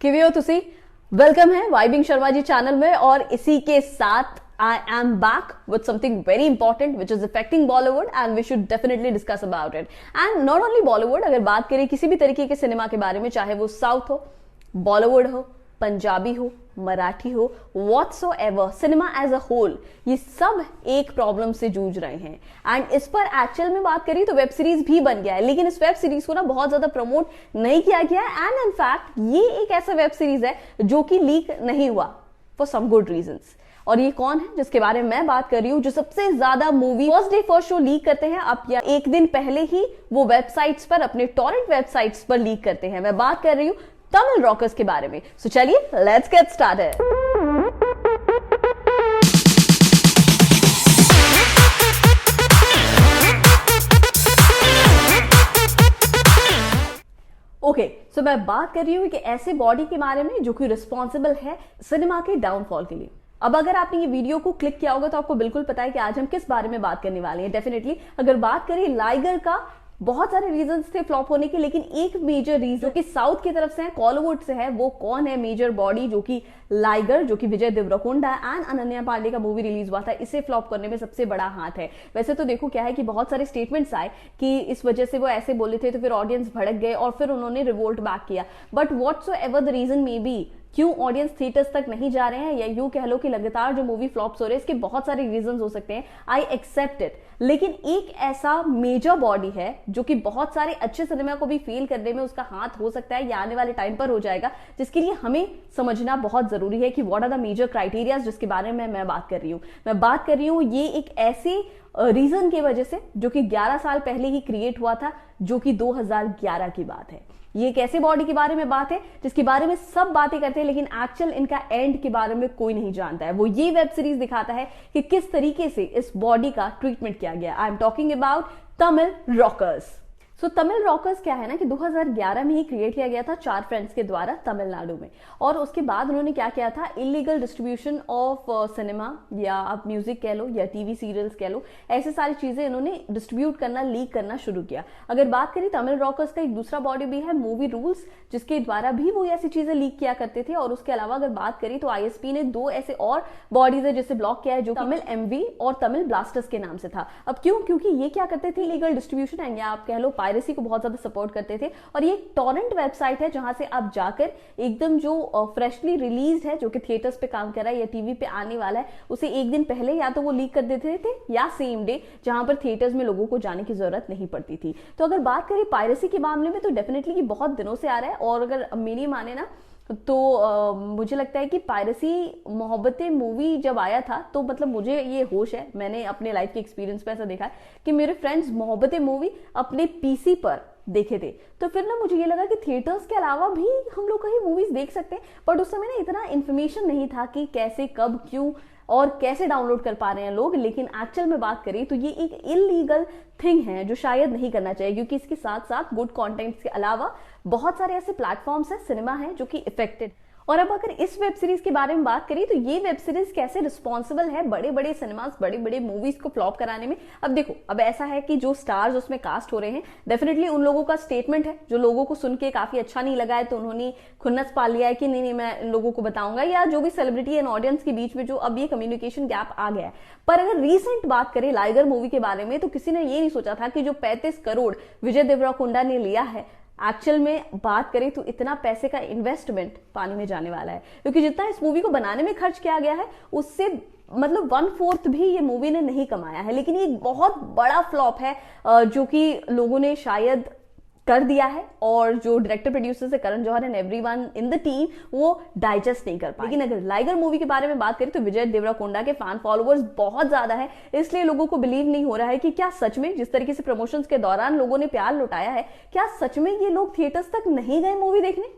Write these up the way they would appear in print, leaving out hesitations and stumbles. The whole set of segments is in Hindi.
किवे हो तुसी? वेलकम है वाइबिंग शर्मा जी चैनल में और इसी के साथ I am back with something very important which is affecting Bollywood and we should definitely discuss about it. And not only Bollywood, अगर बात करें किसी भी तरीके के सिनेमा के बारे में, चाहे वो साउथ हो, बॉलीवुड हो, पंजाबी हो, मराठी हो, whatsoever, cinema as a whole, ये सब एक प्रॉब्लम से जूझ रहे हैं. एंड इस पर एक्चुअल में बात करें तो वेब सीरीज भी बन गया है, लेकिन इस वेब सीरीज को ना बहुत ज्यादा प्रमोट नहीं किया गया है. एंड इन फैक्ट ये एक ऐसा वेब सीरीज है जो कि लीक नहीं हुआ फॉर सम गुड रीजंस. और ये कौन है जिसके बारे में मैं बात कर रही हूँ, जो सबसे ज्यादा movie first day first show leak करते हैं आप, या एक दिन पहले ही वो वेबसाइट्स पर, अपने टॉरेंट वेबसाइट्स पर लीक करते हैं. मैं बात कर रही हूँ तमिल रॉकर्स के बारे में. सो चलिए लेट्स गेट स्टार्टेड. ओके, सो मैं बात कर रही हूँ कि ऐसे बॉडी के बारे में जो कि रिस्पॉन्सिबल है सिनेमा के डाउनफॉल के लिए. अब अगर आपने ये वीडियो को क्लिक किया होगा तो आपको बिल्कुल पता है कि आज हम किस बारे में बात करने वाले हैं. डेफिनेटली अगर बात करें लाइगर का, बहुत सारे रीजंस थे फ्लॉप होने के, लेकिन एक मेजर रीजन जो कि साउथ की तरफ से है, कॉलीवुड से है, वो कौन है मेजर बॉडी, जो कि लाइगर, जो कि विजय देवरकोंडा एंड अनन्या पांडे का मूवी रिलीज हुआ था, इसे फ्लॉप करने में सबसे बड़ा हाथ है. वैसे तो देखो क्या है कि बहुत सारे स्टेटमेंट्स आए कि इस वजह से वो ऐसे बोले थे, तो फिर ऑडियंस भड़क गए और फिर उन्होंने रिवोल्ट बैक किया. But whatsoever the reason may be, क्यों ऑडियंस थिएटर्स तक नहीं जा रहे हैं, या यूं कह लो कि लगातार जो मूवी फ्लॉप्स हो रहे हैं, इसके बहुत सारे रीजंस हो सकते हैं. आई एक्सेप्ट इट, लेकिन एक ऐसा मेजर बॉडी है जो कि बहुत सारे अच्छे सिनेमा को भी फेल करने में उसका हाथ हो सकता है, या आने वाले टाइम पर हो जाएगा, जिसके लिए हमें समझना बहुत जरूरी है कि what are the major criterias, जिसके बारे में मैं बात कर रही हूँ. मैं बात कर रही हूँ ये एक ऐसे रीजन की वजह से जो कि 11 साल पहले ही क्रिएट हुआ था, जो कि 2011 की बात है. ये एक ऐसे बॉडी के बारे में बात है जिसके बारे में सब बातें करते हैं, लेकिन एक्चुअल इनका एंड के बारे में कोई नहीं जानता है. वो ये वेब सीरीज दिखाता है कि किस तरीके से इस बॉडी का ट्रीटमेंट किया गया. I am talking about Tamil Rockers. So Tamil Rockers क्या है ना कि 2011 में ही क्रिएट किया गया था 4 फ्रेंड्स के द्वारा तमिलनाडु में. और उसके बाद उन्होंने क्या किया था, इलीगल डिस्ट्रीब्यूशन ऑफ सिनेमा, या आप म्यूजिक कह लो या टीवी सीरियल्स कह लो, ऐसे सारी चीजें इन्होंने डिस्ट्रीब्यूट करना, लीक करना शुरू किया. अगर बात करें तमिल रॉकर्स का एक दूसरा बॉडी भी है, मूवी रूल्स, जिसके द्वारा भी वो ऐसी चीजें लीक किया करते थे. और उसके अलावा अगर बात करें तो आईएसपी ने 2 ऐसे और बॉडीज है जिसे ब्लॉक किया है, जो तमिल एमवी और तमिल ब्लास्टर्स के नाम से था. अब क्यों? क्योंकि ये क्या करते थे, लीगल डिस्ट्रीब्यूशन एंड, या आप कह लो पायरेसी को बहुत ज्यादा सपोर्ट करते थे. और ये टॉरेंट वेबसाइट है जहां से आप जाकर एकदम जो फ्रेशली रिलीज है, जो कि थिएटर्स पे काम कर रहा है या टीवी पे आने वाला है, उसे एक दिन पहले या तो वो लीक कर देते थे, या सेम डे, जहां पर थिएटर्स में लोगों को जाने की जरूरत नहीं पड़ती थी. तो अगर बात करें पायरेसी के मामले में, तो डेफिनेटली ये बहुत दिनों से आ रहा है. और अगर मेरी माने ना तो मुझे लगता है कि पायरेसी मोहब्बतें मूवी जब आया था, तो मतलब मुझे ये होश है, मैंने अपने लाइफ के एक्सपीरियंस पे ऐसा देखा है कि मेरे फ्रेंड्स मोहब्बतें मूवी अपने पीसी पर देखे थे. तो फिर ना मुझे ये लगा कि थिएटर्स के अलावा भी हम लोग कहीं मूवीज देख सकते हैं. बट उस समय ना इतना इन्फॉर्मेशन नहीं था कि कैसे, कब, क्यों और कैसे डाउनलोड कर पा रहे हैं लोग. लेकिन एक्चुअल में बात करें तो ये एक इलीगल थिंग है जो शायद नहीं करना चाहिए, क्योंकि इसके साथ साथ गुड कंटेंट्स के अलावा बहुत सारे ऐसे प्लेटफॉर्म्स हैं, सिनेमा है, जो कि इफेक्टेड. और अब अगर इस वेब सीरीज के बारे में बात करें तो ये वेब सीरीज कैसे रिस्पॉन्सिबल है बड़े बड़े सिनेमास, बड़े बड़े मूवीज को फ्लॉप कराने में. अब देखो, अब ऐसा है कि जो स्टार्स उसमें कास्ट हो रहे हैं, डेफिनेटली उन लोगों का स्टेटमेंट है जो लोगों को सुन के काफी अच्छा नहीं लगा है, तो उन्होंने खुन्नस पा लिया है कि नहीं मैं इन लोगों को बताऊंगा, या जो भी सेलिब्रिटी एंड ऑडियंस के बीच में जो अब ये कम्युनिकेशन गैप आ गया है. पर अगर रीसेंट बात करें लाइगर मूवी के बारे में, तो किसी ने ये नहीं सोचा था कि जो 35 करोड़ विजय देवरकोंडा ने लिया है, एक्चुअल में बात करें तो इतना पैसे का इन्वेस्टमेंट पानी में जाने वाला है. क्योंकि जितना इस मूवी को बनाने में खर्च किया गया है, उससे मतलब 1/4 भी ये मूवी ने नहीं कमाया है. लेकिन ये एक बहुत बड़ा फ्लॉप है जो कि लोगों ने शायद कर दिया है, और जो डायरेक्टर प्रोड्यूसर है Karan Johar and everyone in the team, वो डाइजेस्ट नहीं कर पाए. लेकिन अगर लाइगर मूवी के बारे में बात करें तो विजय देवरकोंडा के फैन फॉलोअर्स बहुत ज्यादा है, इसलिए लोगों को बिलीव नहीं हो रहा है कि क्या सच में जिस तरीके से प्रमोशंस के दौरान लोगों ने प्यार लुटाया है, क्या सच में ये लोग थिएटर्स तक नहीं गए मूवी देखने.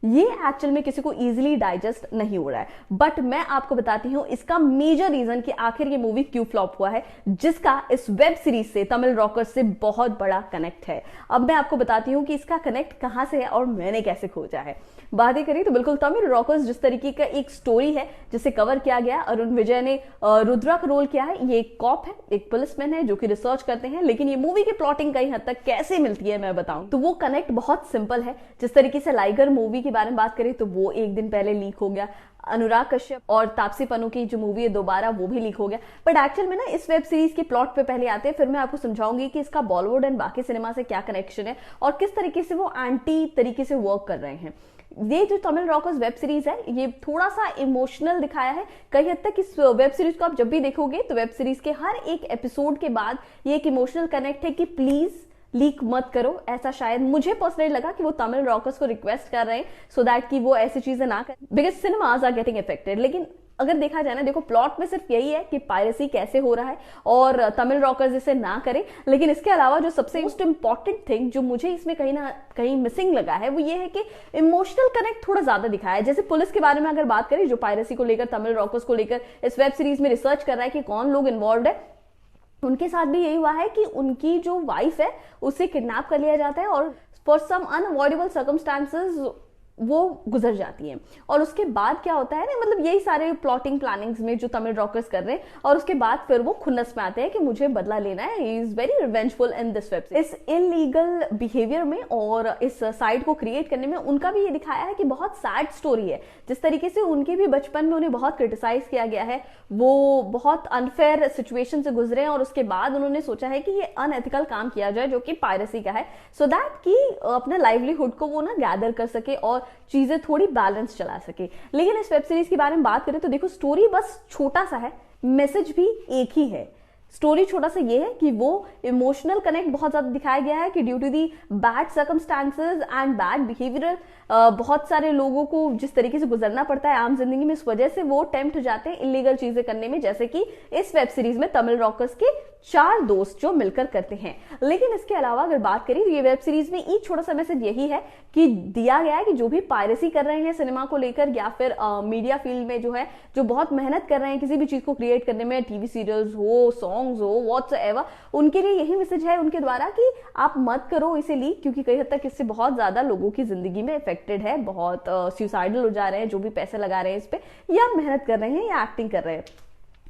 ये एक्चुअल में किसी को इजीली डाइजेस्ट नहीं हो रहा है. बट मैं आपको बताती हूं इसका मेजर रीजन कि आखिर ये मूवी क्यों फ्लॉप हुआ है, जिसका इस वेब सीरीज से, तमिल रॉकर्स से बहुत बड़ा कनेक्ट है. अब मैं आपको बताती हूं कि इसका कनेक्ट कहां से है और मैंने कैसे खोजा है. बातें करें तो बिल्कुल तमिल रॉकर्स जिस तरीके का एक स्टोरी है जिसे कवर किया गया, अरुण विजय ने रुद्रा का रोल किया है। ये एक कॉप है, एक पुलिसमैन है जो कि रिसर्च करते हैं, लेकिन ये मूवी की प्लॉटिंग कई हद तक कैसे मिलती है मैं बताऊं तो वो कनेक्ट बहुत सिंपल है। जिस तरीके से लाइगर मूवी के बारे में बात करें तो वो एक दिन पहले लीक हो गया, अनुराग कश्यप और तापसी पन्नू की जो मूवी है दोबारा वो भी लीक हो गया। बट एक्चुअल में ना इस वेब सीरीज के प्लॉट पे पहले आते हैं, फिर मैं आपको समझाऊंगी कि इसका बॉलीवुड एंड बाकी सिनेमा से क्या कनेक्शन है और किस तरीके से वो एंटी तरीके से वर्क कर रहे हैं। ये जो तमिल रॉकर्स वेब सीरीज है ये थोड़ा सा इमोशनल दिखाया है कई हद तक। इस वेब सीरीज को आप जब भी देखोगे तो वेब सीरीज के हर एक एपिसोड के बाद ये एक इमोशनल कनेक्ट है कि प्लीज लीक मत करो। ऐसा शायद मुझे पर्सनली लगा कि वो तमिल रॉकर्स को रिक्वेस्ट कर रहे हैं सो दैट कि वो ऐसी चीजें ना करें, because cinemas are getting affected. लेकिन अगर देखा जाए ना, देखो प्लॉट में सिर्फ यही है कि पायरेसी कैसे हो रहा है और तमिल रॉकर्स इसे ना करें। लेकिन इसके अलावा जो सबसे मोस्ट इंपॉर्टेंट थिंग जो मुझे इसमें कहीं ना कहीं मिसिंग लगा है वो ये है कि इमोशनल कनेक्ट थोड़ा ज्यादा दिखाया है। जैसे पुलिस के बारे में अगर बात करें जो पायरेसी को लेकर, तमिल रॉकर्स को लेकर इस वेब सीरीज में रिसर्च कर रहा है कि कौन लोग इन्वॉल्व है, उनके साथ भी यही हुआ है कि उनकी जो वाइफ है उसे किडनैप कर लिया जाता है और फॉर सम अनअवॉइडेबल सर्कमस्टांसेस वो गुजर जाती है। और उसके बाद क्या होता है ना, मतलब यही सारे प्लॉटिंग प्लानिंग्स में जो तमिल रॉकर्स कर रहे हैं और उसके बाद फिर वो खुन्नस में आते हैं कि मुझे बदला लेना है। He is very revengeful in this web. इस इलीगल बिहेवियर में और इस साइट को क्रिएट करने में उनका भी ये दिखाया है कि बहुत सैड स्टोरी है। जिस तरीके से उनके भी बचपन में उन्हें बहुत क्रिटिसाइज किया गया है, वो बहुत अनफेयर सिचुएशन से गुजरे हैं और उसके बाद उन्होंने सोचा है कि ये अनएथिकल काम किया जाए जो कि पायरेसी का है, सो दैट कि अपने लाइवलीहुड को वो ना गैदर कर सके और चीजें थोड़ी बैलेंस चला सके। लेकिन इस वेब सीरीज के बारे में बात करें तो देखो स्टोरी बस छोटा सा है, मैसेज भी एक ही है। स्टोरी छोटा सा ये है कि वो इमोशनल कनेक्ट बहुत ज्यादा दिखाया गया है कि due to the bad circumstances and bad behaviour बहुत सारे लोगों को जिस तरीके से गुजरना पड़ता है आम जिंदगी में, इस वजह से वो टेम्प्ट हो जाते हैं इलीगल चीजें करने में, जैसे कि इस वेब सीरीज में तमिल रॉकर्स के 4 दोस्त जो मिलकर करते हैं। लेकिन इसके अलावा अगर बात करें तो ये वेब सीरीज में एक छोटा सा मैसेज यही है कि दिया गया है कि जो भी पायरेसी कर रहे हैं सिनेमा को लेकर या फिर मीडिया फील्ड में जो है, जो बहुत मेहनत कर रहे हैं किसी भी चीज को क्रिएट करने में, टीवी सीरियल्स हो, सॉन्ग्स हो, व्हाट्सएवर, उनके लिए यही मैसेज है उनके द्वारा कि आप मत करो इसे लीक, क्योंकि कई हद तक इससे बहुत ज्यादा लोगों की जिंदगी में इफेक्टेड है, बहुत सुसाइडल हो जा रहे हैं जो भी पैसे लगा रहे हैं इस पे या मेहनत कर रहे हैं या एक्टिंग कर रहे हैं।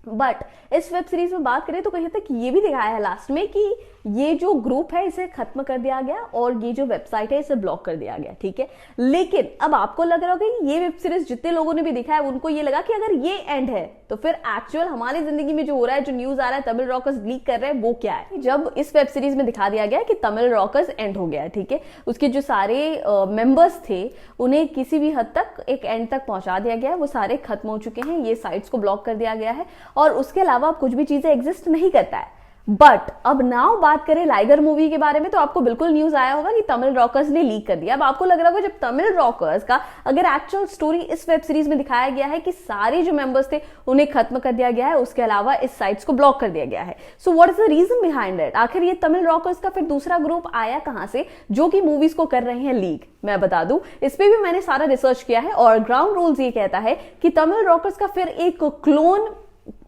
बट इस वेब सीरीज में बात करें तो कहीं तक ये भी दिखाया है लास्ट में कि ये जो ग्रुप है इसे खत्म कर दिया गया और ये जो वेबसाइट है इसे ब्लॉक कर दिया गया, ठीक है। लेकिन अब आपको लग रहा होगा कि ये वेब सीरीज जितने लोगों ने भी देखा है उनको ये लगा कि अगर ये एंड है तो फिर एक्चुअल हमारी जिंदगी में जो हो रहा है, जो न्यूज आ रहा है तमिल रॉकर्स लीक कर रहे हैं, वो क्या है। जब इस वेब सीरीज में दिखा दिया गया कि तमिल रॉकर्स एंड हो गया है, ठीक है, उसके जो सारे मेंबर्स थे उन्हें किसी भी हद तक एक एंड तक पहुंचा दिया गया है, वो सारे खत्म हो चुके हैं, ये साइट्स को ब्लॉक कर दिया गया है और उसके अलावा अब कुछ भी चीजें एग्जिस्ट नहीं करता है। बट अब नाउ बात करें लाइगर मूवी के बारे में तो आपको बिल्कुल न्यूज आया होगा कि तमिल रॉकर्स ने लीक कर दिया। अब आपको लग रहा होगा जब तमिल रॉकर्स का अगर एक्चुअल स्टोरी इस वेब सीरीज में दिखाया गया है कि सारे जो मेंबर्स थे उन्हें खत्म कर दिया गया है, उसके अलावा इस साइट्स को ब्लॉक कर दिया गया है, so what is the reason behind it. आखिर ये तमिल रॉकर्स का फिर दूसरा ग्रुप आया कहां से जो कि मूवीज को कर रहे हैं लीक। मैं बता दूं इस पे भी मैंने सारा रिसर्च किया है और ग्राउंड रूल्स ये कहता है कि तमिल रॉकर्स का फिर एक क्लोन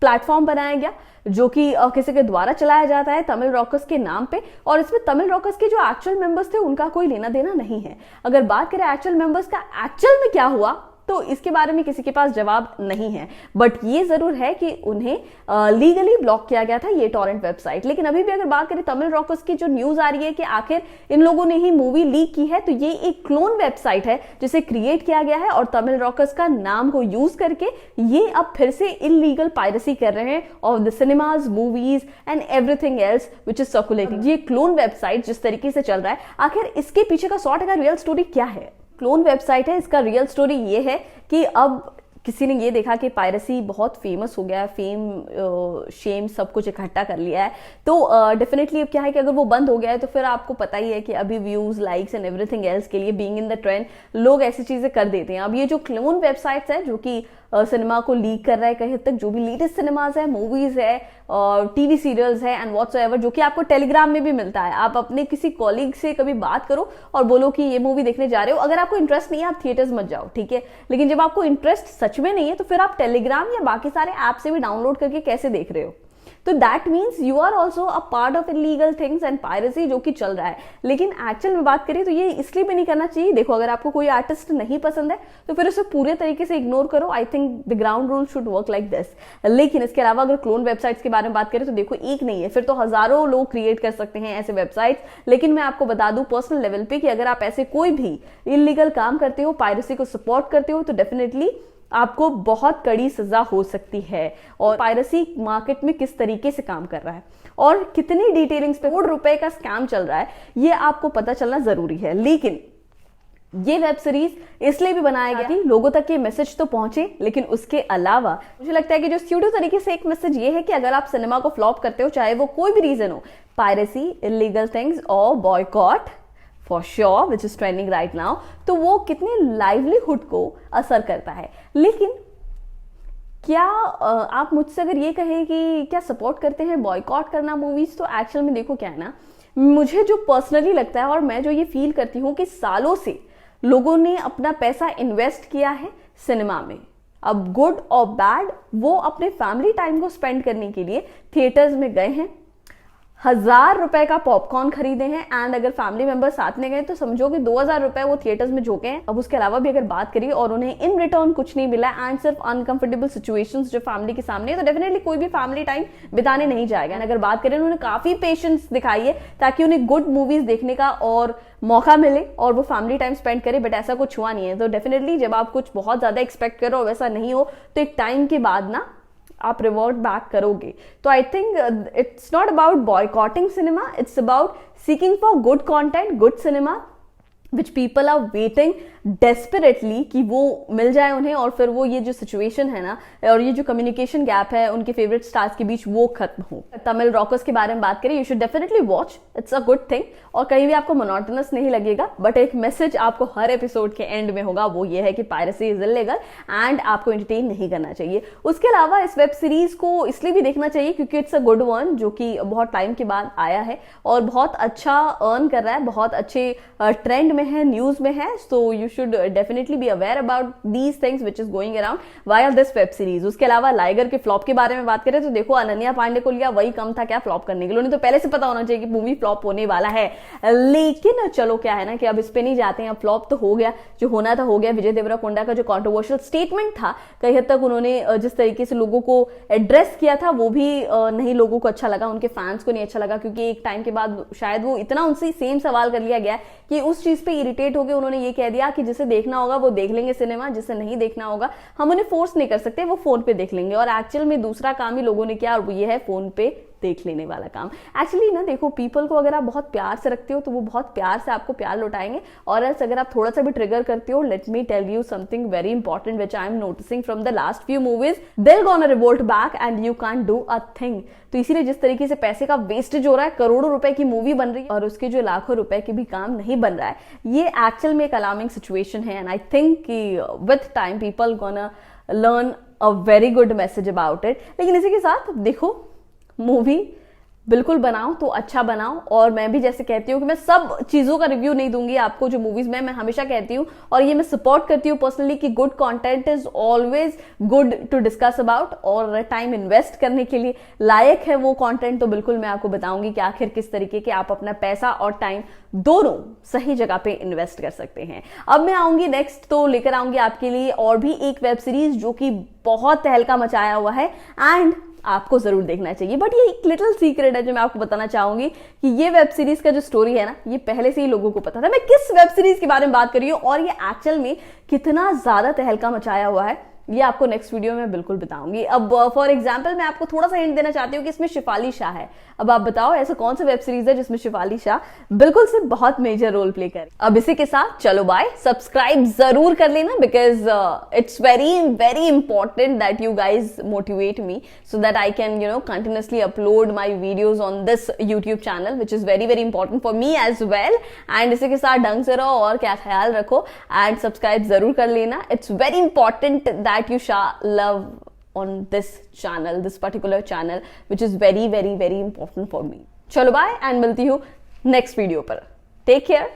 प्लेटफॉर्म बनाया गया जो कि किसी के द्वारा चलाया जाता है तमिल रॉकर्स के नाम पे, और इसमें तमिल रॉकर्स के जो एक्चुअल मेंबर्स थे उनका कोई लेना देना नहीं है। अगर बात करें एक्चुअल मेंबर्स का एक्चुअल में क्या हुआ तो इसके बारे में किसी के पास जवाब नहीं है, बट ये जरूर है कि उन्हें लीगली ब्लॉक किया गया था ये टॉरेंट वेबसाइट। लेकिन अभी भी अगर बात करें तमिल रॉकर्स की जो न्यूज आ रही है कि आखिर इन लोगों ने ही मूवी लीक की है, तो ये एक क्लोन वेबसाइट है जिसे क्रिएट किया गया है और तमिल रॉकर्स का नाम को यूज करके ये अब फिर से इलीगल पायरेसी कर रहे हैं of the cinemas, movies and everything else which is circulating. ये क्लोन वेबसाइट जिस तरीके से चल रहा है, आखिर इसके पीछे का 100% रियल स्टोरी क्या है। क्लोन वेबसाइट है, इसका रियल स्टोरी ये है कि अब किसी ने ये देखा कि पायरेसी बहुत फेमस हो गया है, फेम शेम सब कुछ इकट्ठा कर लिया है, तो डेफिनेटली अब क्या है कि अगर वो बंद हो गया है तो फिर आपको पता ही है कि अभी views, likes and everything else के लिए बीइंग इन द ट्रेंड लोग ऐसी चीजें कर देते हैं। अब ये जो क्लोन वेबसाइट्स है जो कि सिनेमा को लीक कर रहा है कहीं तक, जो भी लेटेस्ट सिनेमाज है, मूवीज है, टीवी सीरियल्स है एंड व्हाट्सएवर, जो कि आपको टेलीग्राम में भी मिलता है। आप अपने किसी कॉलीग से कभी बात करो और बोलो कि ये मूवी देखने जा रहे हो, अगर आपको इंटरेस्ट नहीं है आप थिएटर्स मत जाओ, ठीक है, लेकिन जब आपको इंटरेस्ट सच में नहीं है तो फिर आप टेलीग्राम या बाकी सारे ऐप से भी डाउनलोड करके कैसे देख रहे हो। तो that means you are also a part of illegal things and piracy जो कि चल रहा है। लेकिन एक्चुअल में बात करें तो ये इसलिए भी नहीं करना चाहिए। देखो, अगर आपको कोई आर्टिस्ट नहीं पसंद है तो फिर उसे पूरे तरीके से इग्नोर करो। I think the ground rule should work like this. लेकिन इसके अलावा अगर क्लोन वेबसाइट्स के बारे में बात करें तो देखो, एक नहीं है, फिर तो हजारों लोग क्रिएट कर सकते हैं ऐसे वेबसाइट्स। लेकिन मैं आपको बता दूं पर्सनल लेवल पे कि अगर आप ऐसे कोई भी इलीगल काम करते हो, पायरेसी को सपोर्ट करते हो, तो डेफिनेटली आपको बहुत कड़ी सजा हो सकती है। और पायरेसी मार्केट में किस तरीके से काम कर रहा है और कितनी डिटेलिंग्स पे करोड़ रुपए का स्कैम चल रहा है, ये आपको पता चलना जरूरी है। लेकिन ये वेब सीरीज इसलिए भी बनाया गया कि लोगों तक ये मैसेज तो पहुंचे, लेकिन उसके अलावा मुझे लगता है कि जो स्टूडियो तरीके से एक मैसेज ये है कि अगर आप सिनेमा को फ्लॉप करते हो, चाहे वो कोई भी रीजन हो, पायरेसी, इलीगल थिंग्स और boycott for sure which is trending right now, तो वो कितने लाइवलीहुड को असर करता है। लेकिन क्या आप मुझसे अगर ये कहें कि क्या सपोर्ट करते हैं बॉयकॉट करना मूवीज, तो एक्चुअल में देखो क्या है ना, मुझे जो पर्सनली लगता है और मैं जो ये फील करती हूँ कि सालों से लोगों ने अपना पैसा इन्वेस्ट किया है सिनेमा में, अब गुड और बैड, वो अपने फैमिली टाइम को स्पेंड करने के लिए थिएटर्स में गए हैं, 1000 रुपए का पॉपकॉर्न खरीदे हैं, एंड अगर फैमिली मेंबर साथ में गए तो समझो कि 2000 रुपए वो थिएटर्स में झोंके हैं। अब उसके अलावा भी अगर बात करिए और उन्हें इन रिटर्न कुछ नहीं मिला एंड सिर्फ अनकंफर्टेबल सिचुएशंस जो फैमिली के सामने है, तो डेफिनेटली कोई भी फैमिली टाइम बिताने नहीं जाएगा। एंड अगर बात करें, उन्होंने काफी पेशेंस दिखाई है ताकि उन्हें गुड मूवीज देखने का और मौका मिले और वो फैमिली टाइम स्पेंड करे, बट ऐसा कुछ हुआ नहीं है। तो डेफिनेटली जब आप कुछ बहुत ज्यादा एक्सपेक्ट करो और वैसा नहीं हो, तो एक टाइम के बाद ना आप रिवर्ट बैक करोगे। तो I think it's not about boycotting cinema, it's about seeking for good content, good cinema which people are waiting desperately कि वो मिल जाए उन्हें, और फिर वो ये जो सिचुएशन है ना और ये जो कम्युनिकेशन गैप है उनके फेवरेट स्टार्स के बीच, वो खत्म हो। तमिल रॉकर्स के बारे में बात करें, you should definitely watch, it's a good thing, और कहीं भी आपको मोनोटोनस नहीं लगेगा। बट एक मैसेज आपको हर एपिसोड के एंड में होगा, वो ये है कि पायरेसी इज इल्लीगल एंड आपको एंटरटेन नहीं करना चाहिए। उसके अलावा इस वेब सीरीज को इसलिए भी देखना चाहिए क्योंकि इट्स अ गुड वन, जो कि बहुत टाइम के बाद आया है और बहुत अच्छा अर्न कर रहा है, बहुत अच्छे ट्रेंड में है, न्यूज में है। So you should definitely be aware about these things which is going around via this web series. उसके अलावा लाइगर के फ्लॉप के बारे में बात करें तो देखो, अनन्या पांडे को लिया वही कम था क्या फ्लॉप करने के लिए, उन्हें तो पहले से पता होना चाहिए कि मूवी फ्लॉप होने वाला है। लेकिन चलो क्या है ना कि अब इस पे नहीं जाते हैं, अब फ्लॉप तो हो गया, जो होना था हो गया। विजय देवरकोंडा का जो कॉन्ट्रोवर्शियल स्टेटमेंट था, कई हद तक उन्होंने जिस तरीके से लोगों को एड्रेस किया था वो भी नहीं लोगों को अच्छा लगा, उनके फैंस को नहीं अच्छा लगा, क्योंकि एक टाइम के बाद शायद वो इतना उनसे सेम सवाल कर लिया गया कि उस चीज पे इरिटेट हो गए। उन्होंने ये कह दिया कि जिसे देखना होगा वो देख लेंगे सिनेमा, जिसे नहीं देखना होगा हम उन्हें फोर्स नहीं कर सकते, वो फोन पे देख लेंगे। और एक्चुअल में दूसरा काम ही लोगों ने किया और वो ये है फोन पे देख लेने वाला काम। एक्चुअली ना देखो, पीपल को अगर आप बहुत प्यार से रखते हो तो वो बहुत प्यार से आपको प्यार लौटाएंगे, और एल्स अगर आप थोड़ा सा भी ट्रिगर करते हो, let me tell you something very important which I am noticing from the last few movies, they will gonna revolt back and you can't do a thing. तो इसीलिए जिस तरीके से पैसे का वेस्टेज हो रहा है, करोड़ों रुपए की मूवी बन रही है और उसके जो लाखों रुपए की भी काम नहीं बन रहा है, ये एक्चुअल में एक अलार्मिंग सिचुएशन है। एंड आई थिंक कि with time people gonna learn a very good message about it. लेकिन इसी के साथ देखो, मूवी बिल्कुल बनाओ तो अच्छा बनाओ, और मैं भी जैसे कहती हूँ कि मैं सब चीजों का रिव्यू नहीं दूंगी आपको जो मूवीज में, मैं हमेशा कहती हूँ और ये मैं सपोर्ट करती हूँ पर्सनली कि good content is always good to discuss about, और टाइम इन्वेस्ट करने के लिए लायक है वो कंटेंट, तो बिल्कुल मैं आपको बताऊंगी कि आखिर किस तरीके के आप अपना पैसा और टाइम दोनों सही जगह पे इन्वेस्ट कर सकते हैं। अब मैं आऊंगी नेक्स्ट, तो लेकर आऊंगी आपके लिए और भी एक वेब सीरीज जो कि बहुत तहलका मचाया हुआ है एंड आपको जरूर देखना चाहिए। बट ये एक लिटिल सीक्रेट है जो मैं आपको बताना चाहूंगी कि ये वेब सीरीज का जो स्टोरी है ना, ये पहले से ही लोगों को पता था। मैं किस वेब सीरीज के बारे में बात कर रही हूँ और ये एक्चुअल में कितना ज्यादा तहलका मचाया हुआ है, ये आपको नेक्स्ट वीडियो में बिल्कुल बताऊंगी। अब फॉर एग्जांपल मैं आपको थोड़ा सा हिंट देना चाहती हूँ कि इसमें शिफाली शाह है। अब आप बताओ ऐसा कौन सा वेब सीरीज है जिसमें शिफाली शाह बिल्कुल से बहुत मेजर रोल प्ले करे। अब इसी के साथ चलो बाय, सब्सक्राइब जरूर कर लेना because it's very very important that you guys motivate me so that I can continuously upload my videos on this YouTube channel which is very very important for me as well. And इसी के साथ ढंग से रहो और क्या ख्याल रखो एंड सब्सक्राइब जरूर कर लेना। It's very important that you shall love on this channel, this particular channel, which is very very very important for me. चलो बाय एंड मिलती हूँ नेक्स्ट वीडियो पर। Take care.